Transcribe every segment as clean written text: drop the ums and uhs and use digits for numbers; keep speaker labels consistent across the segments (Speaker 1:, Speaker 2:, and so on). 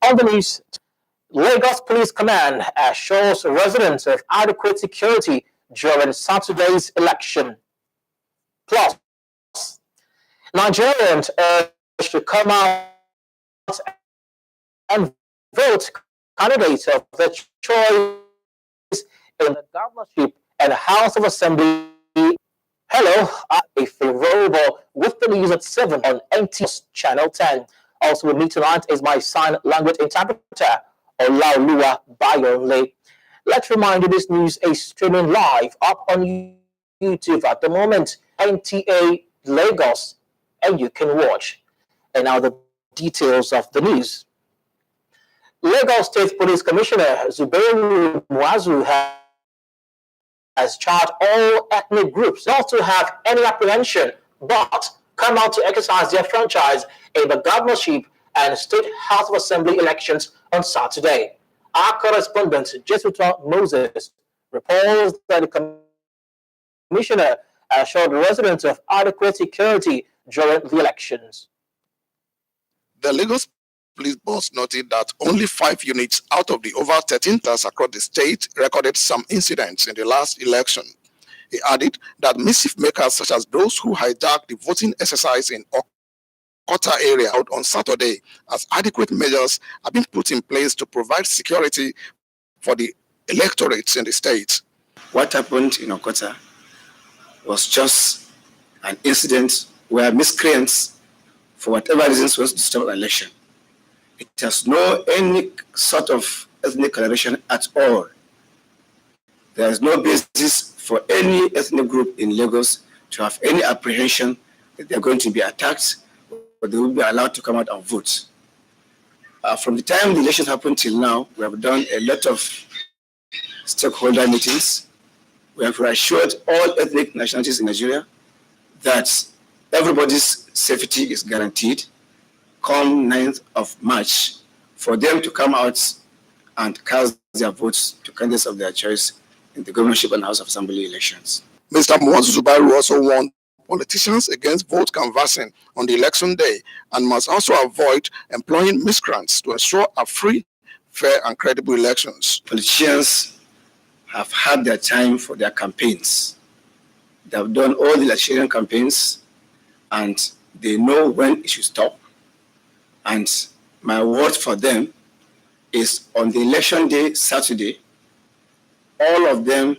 Speaker 1: On the news, Lagos Police Command assures residents of adequate security during Saturday's election. Plus, Nigerians urged to come out and vote candidates of their choice in the governorship and House of Assembly. Hello, I'm favorable with the news at 7 on NTS Channel 10. Also with me tonight is my sign language interpreter, Olaoluwa Bayonle. Let's remind you this news is streaming live up on YouTube at the moment, NTA Lagos, and you can watch. And now the details of the news. Lagos State Police Commissioner Zubairu Muazu has charged all ethnic groups not to have any apprehension, but come out to exercise their franchise in the governorship and state House of Assembly elections on Saturday. Our correspondent, Jesuta Moses, reports that the commissioner assured residents of adequate security during the elections.
Speaker 2: The Lagos Police boss noted that only 5 units out of the over 13 across the state recorded some incidents in the last election. He added that mischief makers such as those who hijacked the voting exercise in Okota area out on Saturday, as adequate measures have been put in place to provide security for the electorates in the state.
Speaker 3: What happened in Okota was just an incident where miscreants, for whatever reasons, was to disturb the election. It has no any sort of ethnic coloration at all. There is no basis for any ethnic group in Lagos to have any apprehension that they're going to be attacked, or they will be allowed to come out and vote. From the time the elections happened till now, we have done a lot of stakeholder meetings. We have assured all ethnic nationalities in Nigeria that everybody's safety is guaranteed come 9th of March for them to come out and cast their votes to candidates of their choice in the governorship and House of Assembly elections.
Speaker 2: Mr. Muazu Zubairu also warned politicians against vote canvassing on the election day and must also avoid employing miscreants to ensure a free, fair, and credible elections.
Speaker 3: Politicians have had their time for their campaigns. They have done all the election campaigns and they know when it should stop. And my word for them is on the election day, Saturday, all of them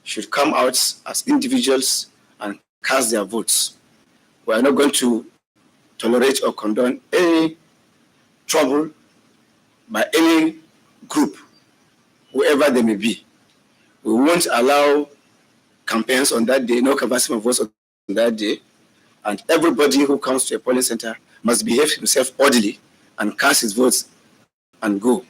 Speaker 3: should come out as individuals and cast their votes. We are not going to tolerate or condone any trouble by any group, whoever they may be. We won't allow campaigns on that day, no canvassing of votes on that day, and everybody who comes to a polling center must behave himself orderly and cast his votes and go.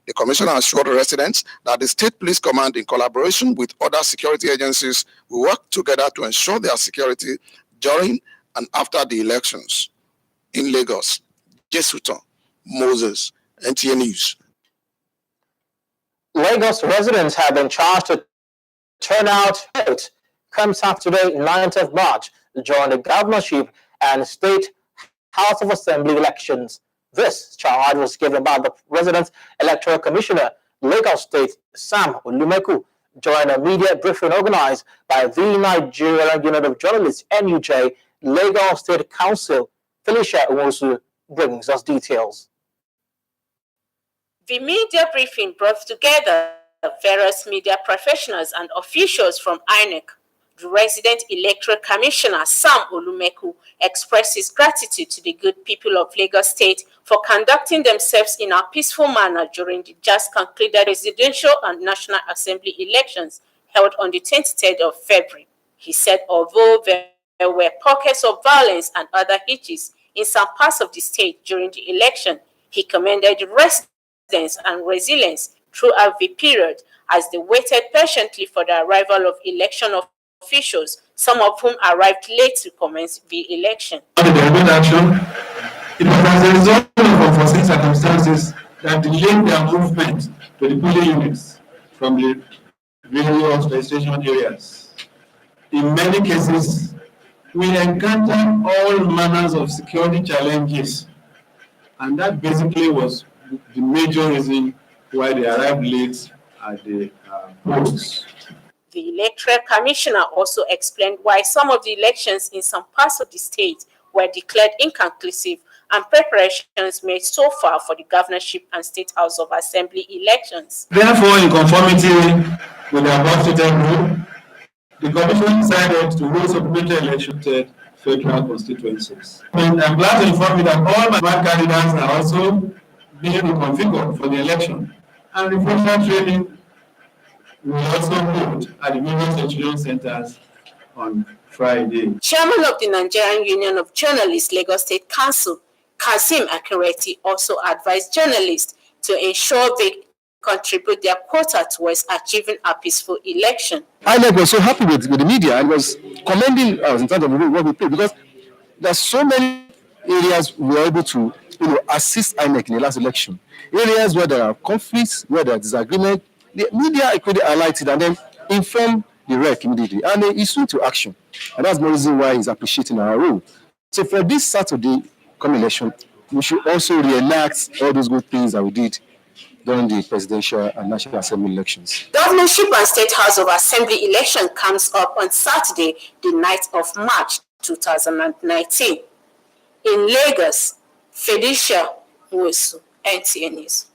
Speaker 2: The commissioner assured residents that the State Police Command, in collaboration with other security agencies, will work together to ensure their security during and after the elections. In Lagos, Jesuta Moses, NTA News.
Speaker 1: Lagos residents have been charged to turn out vote come Saturday, 9th of March, during the governorship and state House of Assembly elections. This charge was given by the Residents Electoral Commissioner, Lagos State, Sam Olumeku, during a media briefing organized by the Nigerian Union of Journalists, NUJ, Lagos State Council. Felicia Uwosu brings us details.
Speaker 4: The media briefing brought together various media professionals and officials from INEC. The Resident Electoral Commissioner, Sam Olumeku, expressed his gratitude to the good people of Lagos State for conducting themselves in a peaceful manner during the just concluded presidential and National Assembly elections held on the 23rd of February. He said although there were pockets of violence and other hitches in some parts of the state during the election, he commended the residents and resilience throughout the period as they waited patiently for the arrival of election officials, some of whom arrived late to commence the election.
Speaker 5: The remote action, it was as a result of unforeseen circumstances that delayed their movement to the polling units from the various registration areas. In many cases, we encountered all manners of security challenges, and that basically was the major reason why they arrived late at the polls.
Speaker 4: The Electoral Commissioner also explained why some of the elections in some parts of the state were declared inconclusive and preparations made so far for the governorship and State House of Assembly elections.
Speaker 5: Therefore, in conformity with the above stated rule, the Commission decided to hold supplementary elections at federal constituencies. And I'm glad to inform you that all my candidates are also being reconfigured for the election, and refresher training will also hold at the various election centers on Friday.
Speaker 4: Chairman of the Nigerian Union of Journalists, Lagos State Council, Kazeem Akinreti, also advised journalists to ensure they contribute their quota towards achieving a peaceful election.
Speaker 6: INEC was so happy with the media and was commending us in terms of what we played, because there's so many areas we were able to assist INEC in the last election. Areas where there are conflicts, where there are disagreement, the media equally highlighted and then inform the REC immediately, and it's soon to action. And that's the reason why he's appreciating our role. So for this Saturday coming election, we should also reenact all those good things that we did during the presidential and national assembly elections.
Speaker 4: Governorship and State House of Assembly election comes up on Saturday, the 9th of March 2019. In Lagos, Felicia Nwosu, NTA News.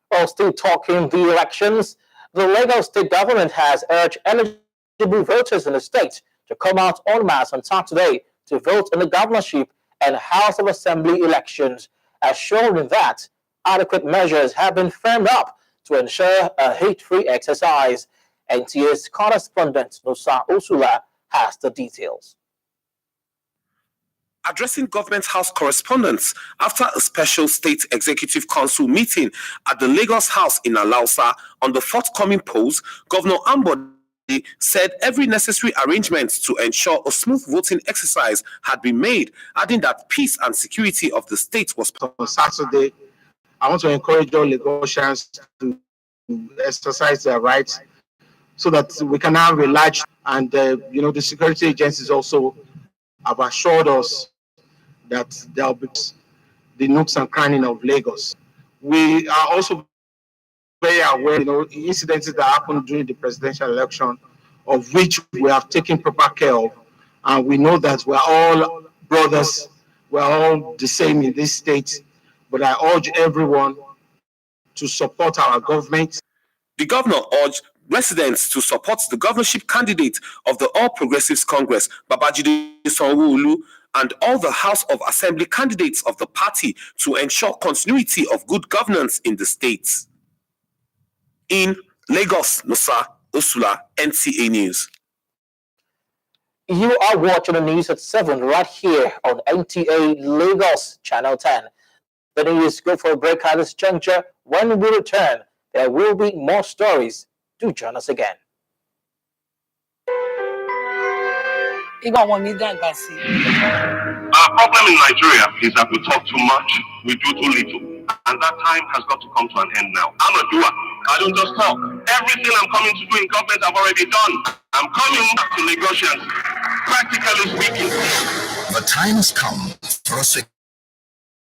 Speaker 1: While still talking the elections, the Lagos state government has urged eligible voters in the state to come out en masse on Saturday to vote in the governorship and House of Assembly elections, assuring that adequate measures have been firmed up to ensure a hate-free exercise. NTA's correspondent Nosa Osula has the details.
Speaker 7: Addressing Government House correspondents after a special State Executive Council meeting at the Lagos House in Alausa on the forthcoming polls, Governor Ambode said every necessary arrangement to ensure a smooth voting exercise had been made, adding that peace and security of the state was
Speaker 8: on Saturday. I want to encourage all Lagosians to exercise their rights so that we can now relax. And, the security agencies also have assured us that there will be the nooks and crannies of Lagos. We are also very aware, incidents that happened during the presidential election, of which we have taken proper care of. And we know that we're all brothers, we're all the same in this state. But I urge everyone to support our government.
Speaker 7: The governor urged residents to support the governorship candidate of the All Progressives Congress, Babajide Sanwo-Olu, and all the House of Assembly candidates of the party to ensure continuity of good governance in the state. In Lagos, Nosa Osula, NTA News.
Speaker 1: You are watching the news at 7 right here on NTA Lagos Channel 10. The news go for a break at this juncture. When we return, there will be more stories. Do join us again.
Speaker 9: Our problem in Nigeria is that we talk too much, we do too little. And that time has got to come to an end now. I'm a doer. I don't just talk. Everything I'm coming to do in government, I've already done. I'm coming back to negotiations, practically speaking.
Speaker 10: The time has come for us to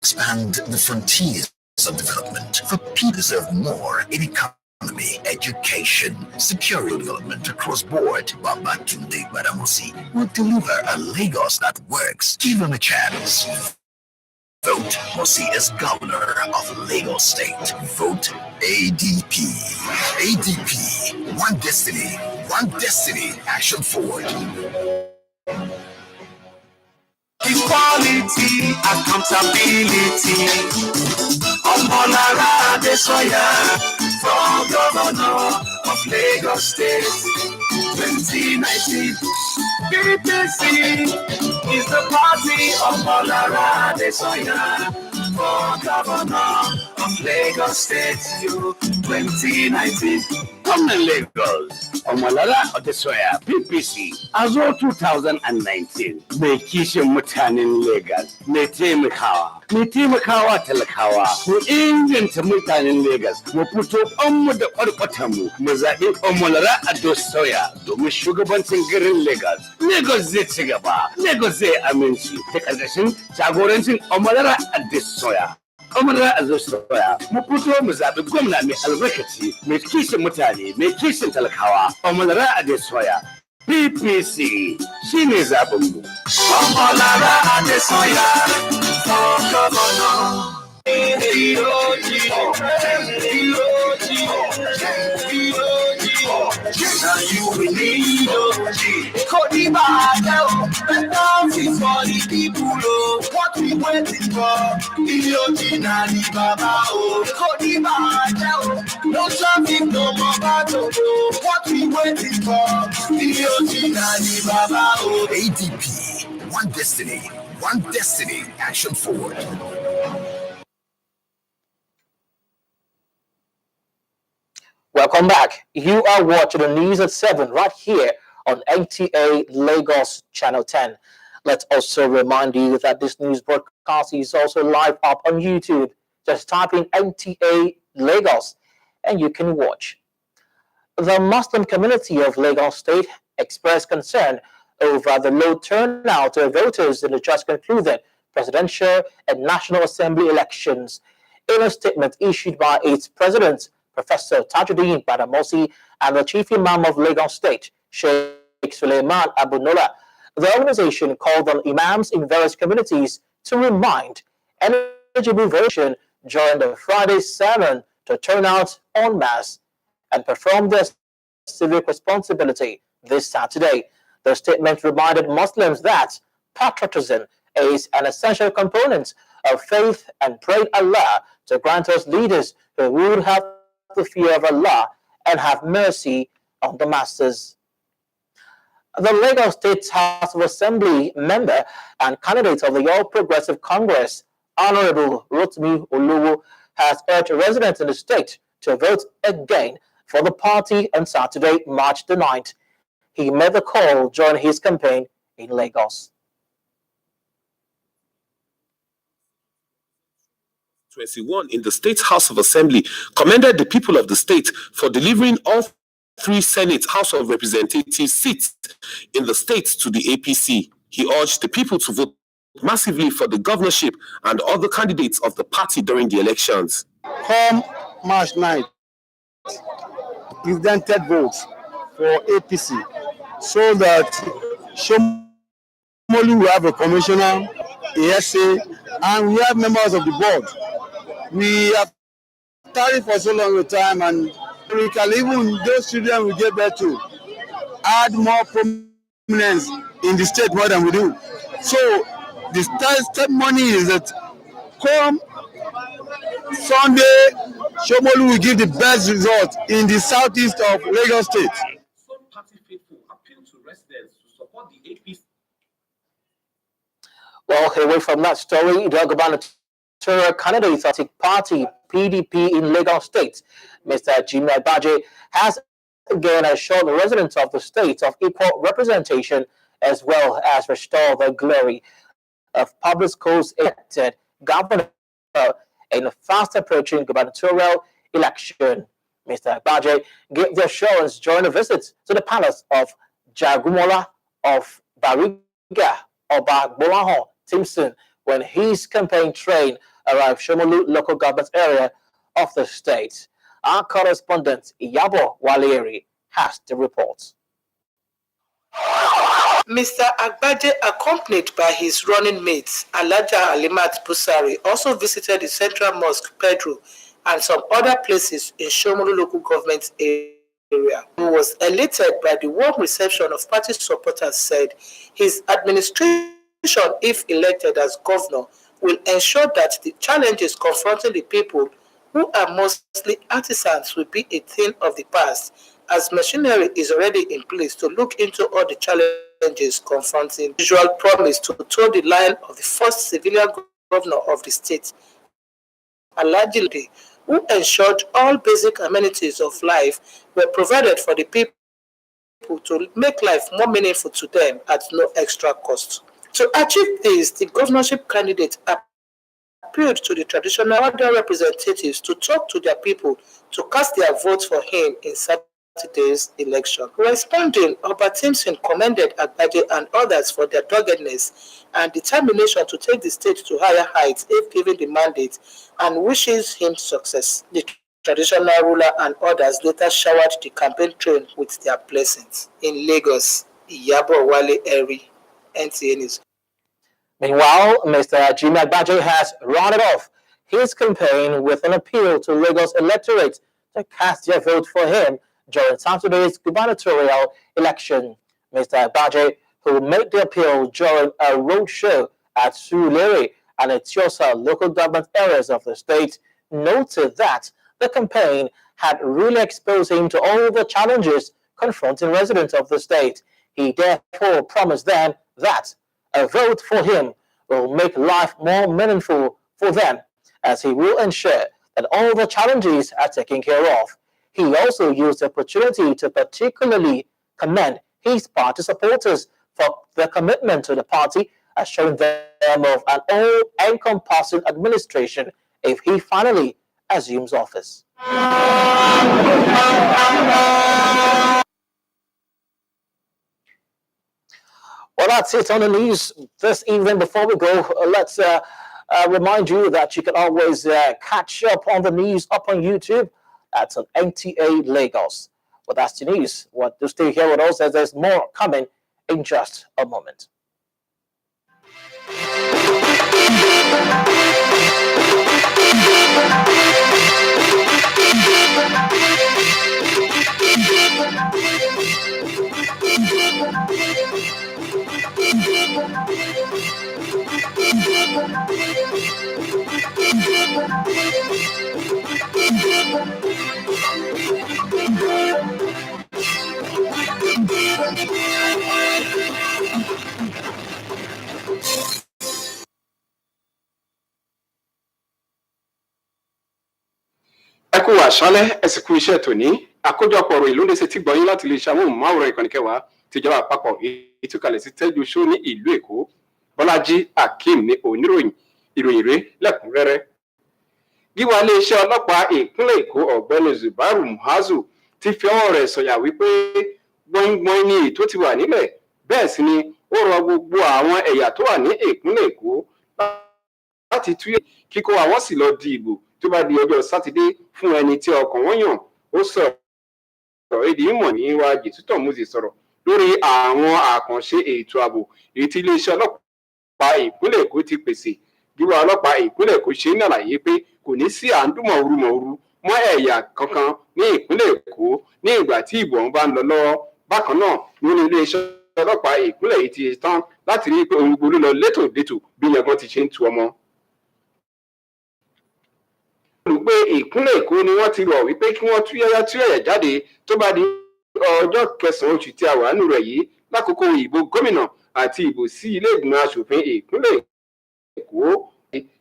Speaker 10: expand the frontiers of development. For people deserve more in economy, education, security development across board. Babatunde Badamosi will deliver a Lagos that works. Give him a chance. Vote Mosi as governor of Lagos State. Vote ADP. ADP. One destiny. One destiny. Action forward.
Speaker 11: Equality, accountability. Omolara Adesoya, for governor of Lagos State, 2019. PPC is the party of Omolara Adesoya, for governor of Lagos State, 2019.
Speaker 12: gwamnan Lagos, Omolara Odesoya, PPC, a zo 2019 mai kishin mutanen Lagos, mai taimakawa talakawa, mu inganta mutanen Lagos, mu fito mu da ƙwarƙwatanmu, mu zaɓi Omolara Odesoya domin shugabancin garin Lagos. Lagos zai ci gaba, Lagos zai aminci ta ƙarƙashin jagorancin Omolara Odesoya. Omolara Odesoya, mu fito mu zaɓi gwamna mai albarkaci, mai kishin mutane, mai kishin talakawa. Omolara Odesoya, PPC shine zaɓinmu.
Speaker 11: Omolara Odesoya, for governor. Now you will need Kodibada, enough is for the people. What we waiting for? Iyoji Baba. Kodibada, no traffic, no more battle. What we waiting for? Iyoji Baba.
Speaker 10: ADP, one destiny, action forward.
Speaker 1: Welcome back. You are watching the news at 7 right here on NTA Lagos Channel 10. Let's also remind you that this news broadcast is also live up on YouTube. Just type in NTA Lagos and you can watch. The Muslim community of Lagos State expressed concern over the low turnout of voters in the just concluded presidential and National Assembly elections. In a statement issued by its president, Professor Tajuddin Badamosi, and the Chief Imam of Lagos State, Sheikh Suleiman Abunola, the organization called on imams in various communities to remind eligible voters during the Friday sermon to turn out en masse and perform their civic responsibility this Saturday. The statement reminded Muslims that patriotism is an essential component of faith and prayed Allah to grant us leaders who would have the fear of Allah and have mercy on the masses. The Lagos State House of Assembly member and candidate of the All Progressive Congress, Honorable Rotimi Oluwo, has urged residents in the state to vote again for the party on Saturday, March the 9th. He made the call during his campaign in Lagos.
Speaker 7: 21 in the State House of Assembly commended the people of the state for delivering all 3 Senate House of Representatives seats in the state to the APC. He urged the people to vote massively for the governorship and other candidates of the party during the elections.
Speaker 6: Come March 9th, presented votes for APC so that Shomolu will have a commissioner, a SA, and we have members of the board. We have tarried for so long a time, and we can even, those children we give birth to, add more prominence in the state more than we do. So the step money is that come Sunday, Shomolu will give the best result in the southeast of Lagos State.
Speaker 7: Some party people appeal to residents to support the APC.
Speaker 1: Well, away from that story, the gubernatorial candidate of the party PDP in Lagos State, Mr. Jimmy Agbaje, has again assured the residents of the state of equal representation as well as restore the glory of public schools elected governor in a fast approaching gubernatorial election. Mr. Agbaje gave the assurance during a visit to the palace of Jagumola of Bariga, Oba Gbolahan Timson, when his campaign train arrived Shomolu local government area of the state. Our correspondent Iyabo Waleri has the report.
Speaker 13: Mr. Agbaje, accompanied by his running mates, Alaja Alimat Busari, also visited the Central Mosque, Pedro, and some other places in Shomolu local government area. He was elated by the warm reception of party supporters, said his administration, if elected as governor, will ensure that the challenges confronting the people, who are mostly artisans, will be a thing of the past, as machinery is already in place to look into all the challenges confronting the usual promise to toe the line of the first civilian governor of the state, Alhaji, who ensured all basic amenities of life were provided for the people to make life more meaningful to them at no extra cost. To achieve this, the governorship candidate appealed to the traditional other representatives to talk to their people to cast their votes for him in Saturday's election. Responding, Oba Timson commended Agbaje and others for their doggedness and determination to take the state to higher heights if given the mandate, and wishes him success. The traditional ruler and others later showered the campaign trail with their blessings. In Lagos, Iyabo Wale Eri, NTA News.
Speaker 1: Meanwhile, Mr. Jimmy Agbaje has rounded off his campaign with an appeal to Lagos electorate to cast their vote for him during Saturday's gubernatorial election. Mr. Agbaje, who made the appeal during a roadshow at Surulere and Etiosa local government areas of the state, noted that the campaign had really exposed him to all the challenges confronting residents of the state. He therefore promised them that a vote for him will make life more meaningful for them, as he will ensure that all the challenges are taken care of. He also used the opportunity to particularly commend his party supporters for their commitment to the party, assuring them of an all-encompassing administration if he finally assumes office. Well, that's it on the news this evening. Before we go, let's remind you that you can always catch up on the news up on YouTube. That's on NTA Lagos. Well, that's the news. Well, to stay here with us as there's more coming in just a moment.
Speaker 14: Ẹ kú àṣálẹ́, ẹ sì kú iṣẹ́ tòní. Àkójọpọ̀ ọ̀rọ̀ ìlú ndéṣe tí gbọ́yìn láti lè ṣàmúhùnmáwòrán ìkànnì kẹwàá tìjọba àpapọ̀ ìtúkalẹ̀ sí Tẹ́jú Ṣó ní ìlú Èkó. Bọ́lájí Akeem ní oníròyìn ìròyìn rẹ̀ lẹ́kùnrẹ́rẹ́. Gíwá iléeṣẹ́ ọlọ́pàá ìpínlẹ̀ Èkó ọ̀gbẹ́ni Zubaru Muazu ti fi ọwọ́ rẹ̀ sọ̀yà wípé gbọ̀ngbọ̀n ni ètò ti wà nílẹ̀. Bẹ́ẹ̀ sì ni ó rọ gbogbo àwọn ẹ̀yà tó wà ní ìpínlẹ̀ Èkó láti tú kíkó àwọn sì lọ di ìbò tó bá di ọjọ́ Sátidé fún ẹni tí ọkàn wọn yàn. Ó sọ̀rọ̀ èdè ìmọ̀ ní wájú Tútọ̀ Múzi sọ̀rọ̀ lórí àwọn àkànṣe ètò ààbò èyí tí iléeṣẹ́ ọlọ́pàá ìpínlẹ̀ Èkó ti pèsè. Gíwá ọlọ́pàá ìpínlẹ̀ Èkó ṣe ní àlàyé pé kò ní sí àǹdùmọ̀rúmọ̀rú mọ́ ẹ̀yà kankan ní ìpínlẹ̀ Èkó ní ìgbà tí ìbò ọ̀hún bá ń lọ lọ́wọ́. Bákan náà nínú iléeṣẹ́ ọlọ́pàá ìpínlẹ̀ yìí ti tán láti rí i pé ohun gbogbo lọ létòlétò bí yangan ti ṣe ń tu ọmọ. Olùgbé ìpínlẹ̀ Èkó ni wọ́n ti rọ̀ wípé kí wọ́n túyáyá jáde tó bá di ọjọ́ 9 oṣù tí a wà nínú rẹ̀ yìí lákòókò ìbò gómìnà àti ìbò sí ilé ìgbìmọ̀ aṣòfin ìpínlẹ̀ Èkó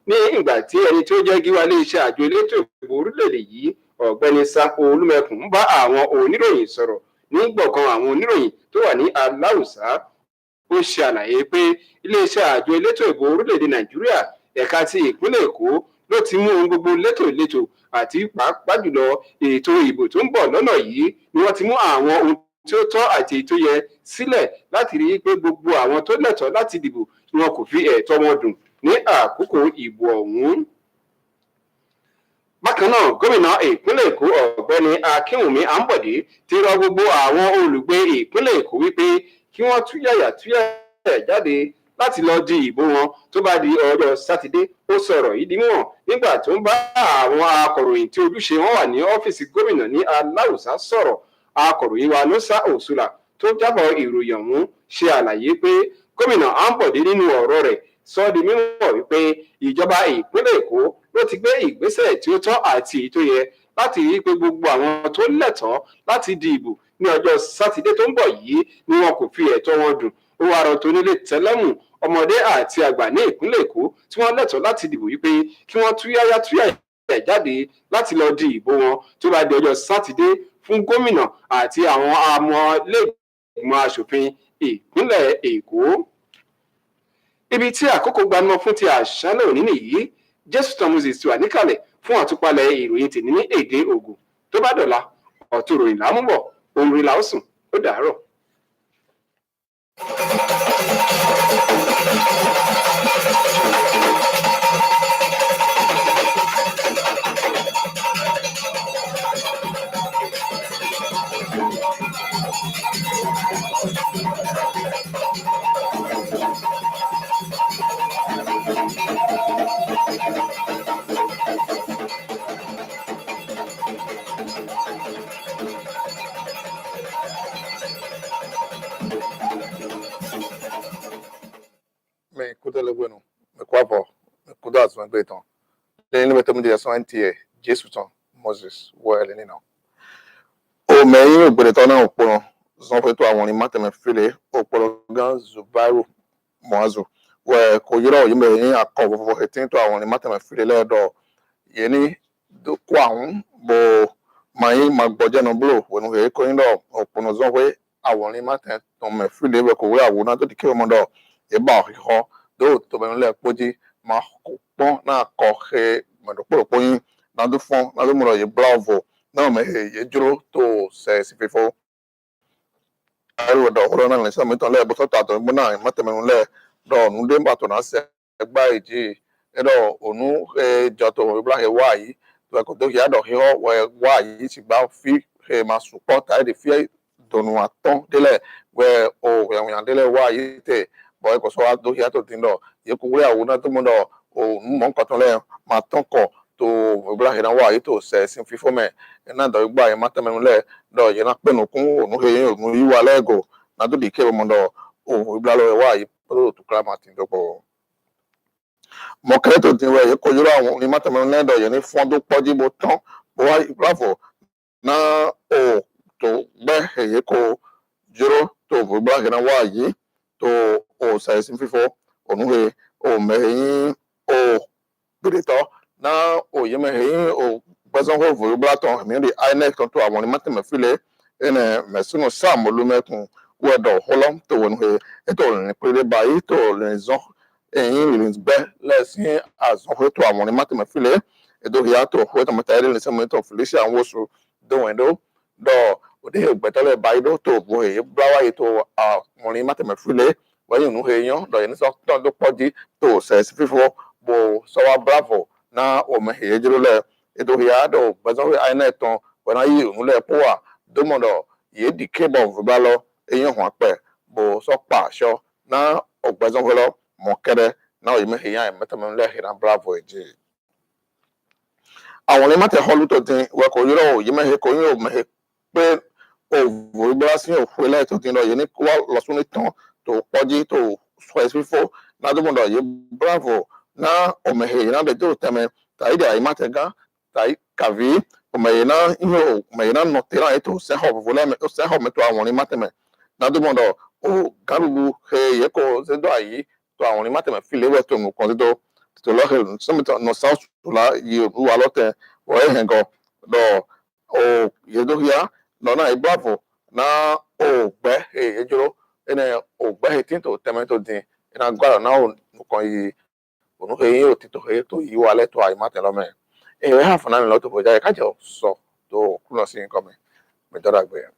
Speaker 14: ní ìgbà tí ẹni tó jẹ́ gíwá iléeṣẹ́ àjọ elétò ìbò orílẹ̀-èdè yìí ọ̀gbẹ́ni Sampo Olúmẹkùn ń bá àwọn oníròyìn sọ̀rọ̀ ní gbọ̀ngàn àwọn oníròyìn tó wà ní Aláùsá. Ó ṣe àlàyé pé iléeṣẹ́ àjọ elétò ìbò orílẹ̀-èdè Nàìjíríà ẹ̀ka ti ìpínlẹ̀ Èkó ló ti mú ohun gbogbo létòlétò àti pàápàá jùlọ ètò ìbò tó ń bọ̀ lọ́nà yìí ni wọ́n ti mú àwọn ohun tí ó tọ́ àti èyí tó yẹ sílẹ̀ láti rí i pé gbogbo àwọn tó lẹ́tọ̀ọ́ láti dìbò ni wọn kò fi ẹ̀tọ́ wọn dùn ní àkókò ìbò ọ̀hún. Bákan náà gómìnà ìpínlẹ̀ Èkó ọ̀gbẹ́ni Akínwùmí Àǹbọ̀dé ti rọ gbogbo àwọn olùgbé ìpínlẹ̀ Èkó wípé kí wọ́n túyàyà jáde láti lọ di ìbò wọn tó bá di ọjọ́ Sátidé. Ó sọ̀rọ̀ yìí di mímọ̀ nígbà tó ń bá àwọn akọ̀ròyìn tí ojúṣe wọn wà ní ọ́fíìsì gómìnà ní Aláùsá sọ̀rọ̀. Akọ̀ròyìn wa Nusa Òṣùlà tó jábọ̀ ìròyìn ọ̀hún ṣe àlàyé pé gómìnà Àǹbọ̀dé nínú ọ̀rọ̀ rẹ̀ sọ di mímọ̀ wípé ìjọba ìpínlẹ̀ Èkó ló ti gbé ìgbésẹ̀ tí ó tọ́ àti èyí tó yẹ láti rí i pé gbogbo àwọn tó lẹ́tọ̀ọ́ láti di ìbò ní ọjọ́ Sátidé tó ń bọ̀ yìí ni wọn kò fi ẹ̀tọ́ wọn dùn. Ó wá rọ tonílé tẹlẹ́mù ọmọdé àti àgbà ní ìpínlẹ̀ Èkó tí wọ́n lẹ́tọ̀ọ́ láti dìbò wípé kí wọ́n túyáyá jáde láti lọ di ìbò wọn tó bá di ọjọ́ Sátidé fún gómìnà àti àwọn ọmọlẹ́gbìmọ̀ aṣòfin ìpínlẹ̀ Èkó. Ibi tí àkókò gbanimọ̀ fún ti àṣálẹ́ òní nìyí. Jésù Tom Moses ti wà níkàlẹ̀ fún àtúpalẹ̀ ìròyìn tèmi ní èdè Ògùn. Tó bá dọ̀la ọ̀tún ìròyìn lámúbọ̀ ohun rí la ó sùn ó dàárọ̀.
Speaker 2: Me kudele bueno, me kwapo, me kudas me beton. Leni me temu de so antie, Jesu ton, Moses, well ni no. O me yin ogbere ton na oporo, zon fe to awon ni mate me file, oporo gan Zubairu Moazu. We ko yiro yi me yin akọ fo etin to awon ni mate me file le do. Ye ni do kwaun bo mayin magboje no blo, wonu he ko yin do opono zon fe awon ni mate ton me file we ko we awona to dike mo do. Eba ho do to be le poji ma ko pon na ko he mo do poro poyin na do fon na do mo ye bravo na me ye juro to se si fefo aru do ho na le sa mi ton le bo to ta to mo na ma te me le do nu de ba to na se gba eji e do onu jo to bla he wa yi to ko do ya do he ho wa yi ti gba fi he ma support ai de fi do nu aton de le we o yan de le wa yi te boy ko so do ya to tin do ye ko we awona to mo do o mo nkan ton le ma ton ko to bla he na wa yi to se sin fifo me na do gba ye ma te me le do ye na pe no kun onu he yin onu yi wa lego na do di ke mo do o bla lo wa yi to kra ma tin do ko mo kre to tin we ye ko yoro awon ni ma te me le do ye ni fon do poji bo ton bo wa bravo na o to be he ye ko joro to bla he na wa yi to o sa sin fifo onu he o me yin o birito na o ye me yin o bazon ho vo blaton mi ri INEC ton to awon ni mate me file ene me sunu sam olumekun we do holom to wonu he e to ni pere bayi to le zon yin ri be lesin azon ho to awon ni mate me file e do ya to ho to mata ri le se mo to felicia wosu do wendo do o de gbetole bayi do to bo he blawa yi to awon ni mate me file when you know here, do you so don't do poji to says fifo bo so bravo na o me here jule e do here do bazon I neton when I you no le poa do mo do ye di cable of balo eyan ho ape bo so pa sho na o bazon lo mo kere na o me here e meta me le here bravo eji àwọn le mate holu to tin we ko yoro ye me he ko yin o me pe o vo bra sin o fo le to tin do ye ni wa lo sun ni ton to poji to fifo na do mo do ye bravo na o me he na be do teme tai da I mate ga tai kavi o me na ino me na no tera e to se ho vo le me se ho me to awon ni mate me na do mo do o garubu he ye ko se do ayi to awon ni mate me fi le we to mo kon to lo he so me to no south to la ye ru wa lo te o e hen go do o ye do ya no na bravo na o gbe e juro ene o gbe he tin to teme to din ina gwa na o kon yi onu he o ti to he to yi wa le to ai mate lo me e we ha fana lo to boja ka je so to kuno sin ko me dora gbe